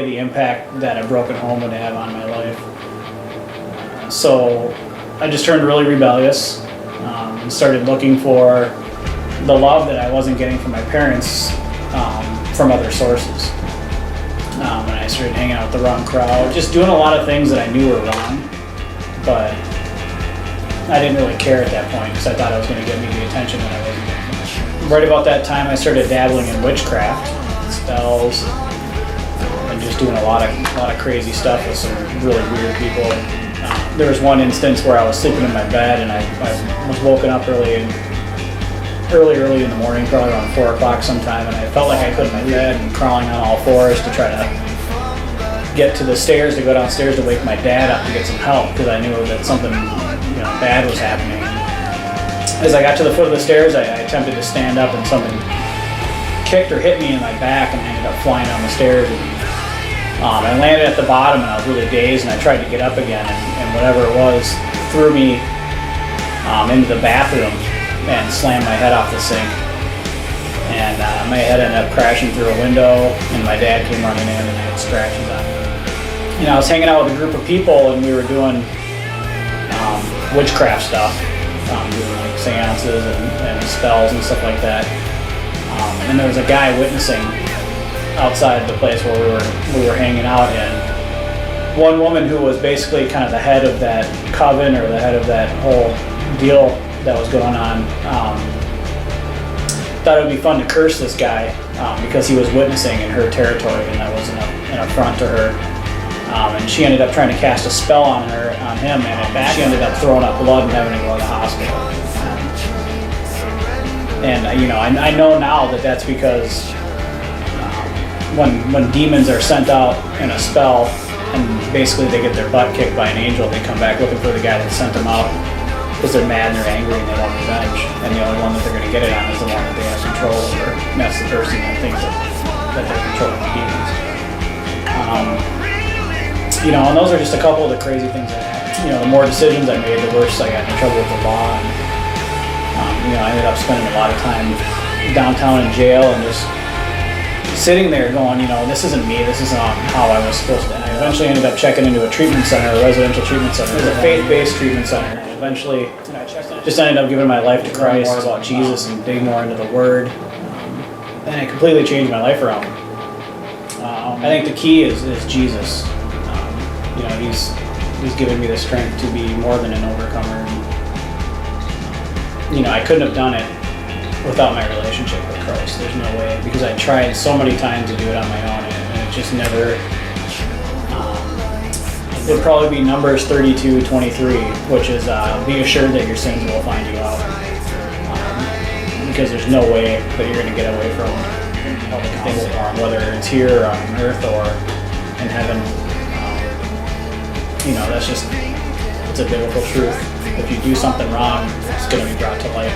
idea the impact that a broken home would have on my life. So I just turned really rebellious and started looking for the love that I wasn't getting from my parents from other sources. And I started hanging out with the wrong crowd, just doing a lot of things that I knew were wrong, but I didn't really care at that point because I thought I was going to get me the attention that I wasn't getting. Right about that time, I started dabbling in witchcraft, spells, and just doing a lot of crazy stuff with some really weird people. There was one instance where I was sleeping in my bed and I was woken up early in the morning, probably around 4 o'clock sometime, and I felt like I couldn't my bed and crawling on all fours to try to get to the stairs, to go downstairs to wake my dad up to get some help because I knew that something bad was happening. As I got to the foot of the stairs, I attempted to stand up and something kicked or hit me in my back and I ended up flying down the stairs. And, I landed at the bottom and I was really dazed and I tried to get up again and whatever it was threw me into the bathroom and slammed my head off the sink. And my head ended up crashing through a window and my dad came running in and I had scratches on me. I was hanging out with a group of people and we were doing witchcraft stuff, doing like seances and spells and stuff like that. And there was a guy witnessing outside the place where we were hanging out in. One woman who was basically kind of the head of that coven or the head of that whole deal that was going on, thought it would be fun to curse this guy because he was witnessing in her territory and that was an affront to her. And she ended up trying to cast a spell on him, and she ended up throwing up blood and having to go to the hospital. And I know now that that's because when demons are sent out in a spell and basically they get their butt kicked by an angel, they come back looking for the guy that sent them out because they're mad and they're angry and they want revenge. And the only one that they're going to get it on is the one that they have control over. And that's the person that thinks that they're controlling the demons. And those are just a couple of the crazy things that happened. The more decisions I made, the worse I got in trouble with the law. And, I ended up spending a lot of time downtown in jail and just sitting there going, this isn't me, this isn't how I was supposed to. And I eventually ended up checking into a treatment center, a residential treatment center. It was a faith-based treatment center. And eventually, just ended up giving my life to Christ, about Jesus, and dig more into the Word. And it completely changed my life around. I think the key is Jesus. He's given me the strength to be more than an overcomer. I couldn't have done it without my relationship with Christ. There's no way, because I tried so many times to do it on my own, and it just never. It'd probably be Numbers 32:23, which is be assured that your sins will find you out, because there's no way that you're going to get away from public things, whether it's here on earth or in heaven. It's a biblical truth. If you do something wrong, it's going to be brought to light.